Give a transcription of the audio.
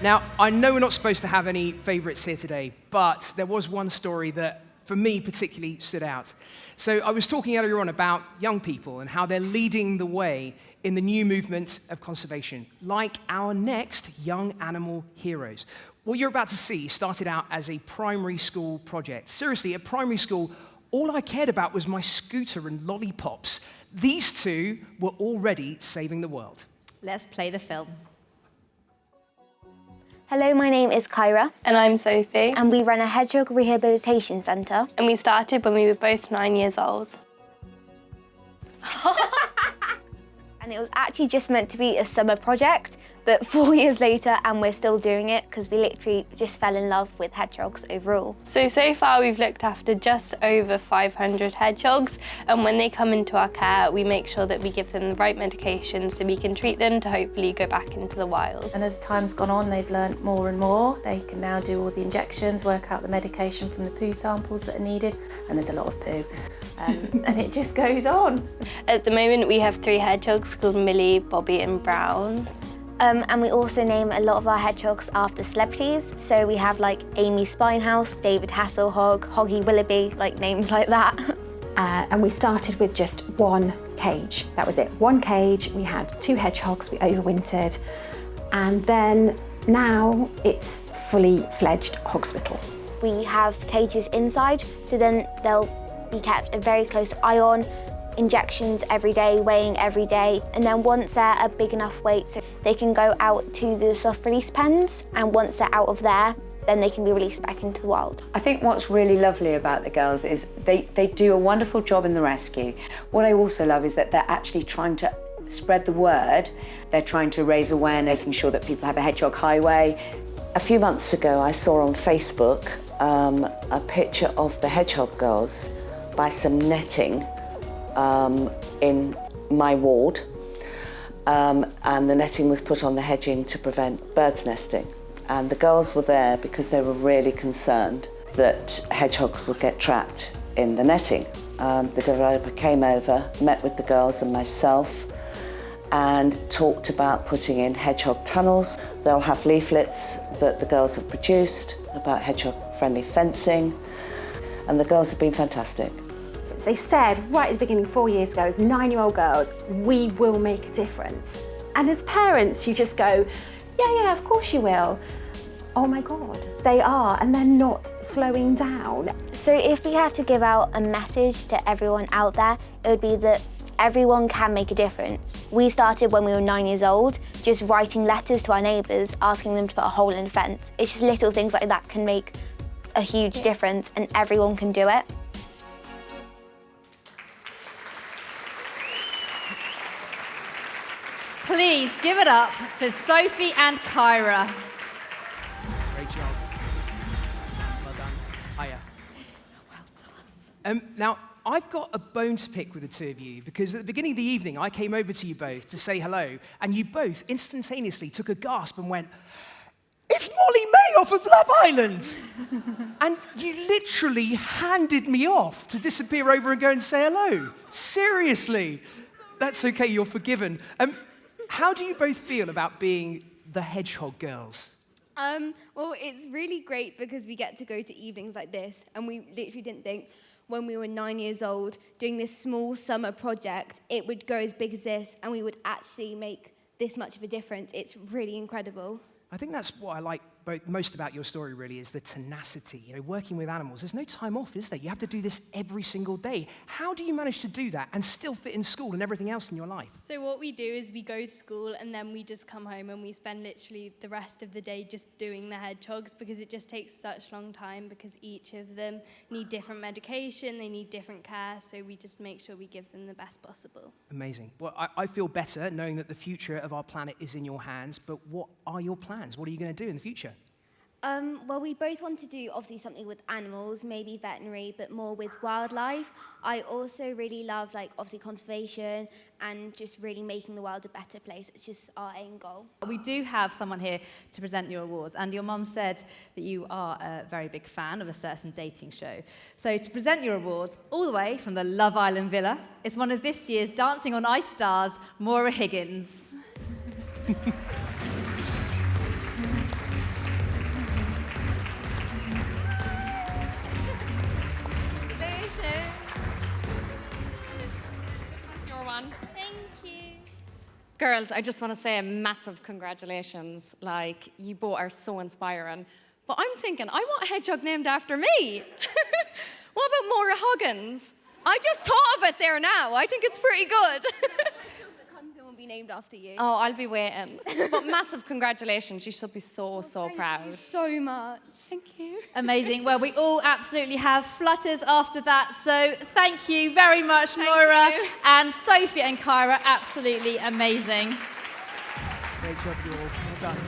Now, I know we're not supposed to have any favourites here today, but there was one story that, for me, particularly stood out. So I was talking earlier on about young people and how they're leading the way in the new movement of conservation, like our next young animal heroes. What you're about to see started out as a primary school project. Seriously, at primary school, all I cared about was my scooter and lollipops. These two were already saving the world. Let's play the film. Hello, my name is Kyra. And I'm Sophie. And we run a hedgehog rehabilitation centre. And we started when we were both 9 years old. And it was actually just meant to be a summer project, but 4 years later, and we're still doing it because we literally just fell in love with hedgehogs overall. So far we've looked after just over 500 hedgehogs, and when they come into our care, we make sure that we give them the right medication so we can treat them to hopefully go back into the wild. And as time's gone on, they've learnt more and more. They can now do all the injections, work out the medication from the poo samples that are needed, and there's a lot of poo. And it just goes on. At the moment we have 3 hedgehogs called Millie, Bobby and Brown. And we also name a lot of our hedgehogs after celebrities. So we have like Amy Spinehouse, David Hasselhoff, Hoggy Willoughby, like names like that. And we started with just 1 cage. That was it, 1 cage. We had 2 hedgehogs, we overwintered. And then now it's fully fledged hospital. We have cages inside, so then they'll be kept a very close eye on, injections every day, weighing every day, and then once they're a big enough weight so they can go out to the soft release pens, and once they're out of there, then they can be released back into the wild. I think what's really lovely about the girls is they do a wonderful job in the rescue. What I also love is that they're actually trying to spread the word. They're trying to raise awareness, making sure that people have a hedgehog highway. A few months ago, I saw on Facebook a picture of the hedgehog girls by some netting in my ward, and the netting was put on the hedging to prevent birds nesting. And the girls were there because they were really concerned that hedgehogs would get trapped in the netting. The developer came over, met with the girls and myself, and talked about putting in hedgehog tunnels. They'll have leaflets that the girls have produced about hedgehog-friendly fencing, and the girls have been fantastic. They said right at the beginning 4 years ago, as 9-year-old girls, we will make a difference. And as parents, you just go, yeah, of course you will. Oh my God, they are, and they're not slowing down. So if we had to give out a message to everyone out there, it would be that everyone can make a difference. We started when we were 9 years old, just writing letters to our neighbours, asking them to put a hole in the fence. It's just little things like that can make a huge difference, and everyone can do it. Please give it up for Sophie and Kyra. Great job. Well done. Hiya. Well done. Now, I've got a bone to pick with the two of you because at the beginning of the evening, I came over to you both to say hello, and you both instantaneously took a gasp and went, "It's Molly May off of Love Island!" And you literally handed me off to disappear over and go and say hello. Seriously. That's okay, you're forgiven. How do you both feel about being the hedgehog girls? Well, it's really great because we get to go to evenings like this, and we literally didn't think when we were 9 years old doing this small summer project it would go as big as this and we would actually make this much of a difference. It's really incredible. I think that's what I like most about your story, really, is the tenacity. You know, working with animals, there's no time off, is there? You have to do this every single day. How do you manage to do that and still fit in school and everything else in your life? So what we do is we go to school and then we just come home and we spend literally the rest of the day just doing the hedgehogs because it just takes such a long time because each of them need different medication, they need different care, so we just make sure we give them the best possible. Amazing. Well, I feel better knowing that the future of our planet is in your hands, but what are your plans? What are you going to do in the future? Well, we both want to do obviously something with animals, maybe veterinary, but more with wildlife. I also really love obviously conservation and just really making the world a better place. It's just our aim goal. We do have someone here to present your awards, and your mum said that you are a very big fan of a certain dating show. So to present your awards, all the way from the Love Island Villa, is one of this year's Dancing on Ice stars, Maura Higgins. Girls, I just want to say a massive congratulations. Like, you both are so inspiring. But I'm thinking, I want a hedgehog named after me. What about Maura Huggins? I just thought of it there now. I think it's pretty good. Content will be named after you. Oh, I'll be waiting. But massive congratulations. You should be so proud. Thank you so much. Thank you. Amazing. Well, we all absolutely have flutters after that. So thank you very much, Maura and Sophie and Kyra. Absolutely amazing. Great job, you all. Well done.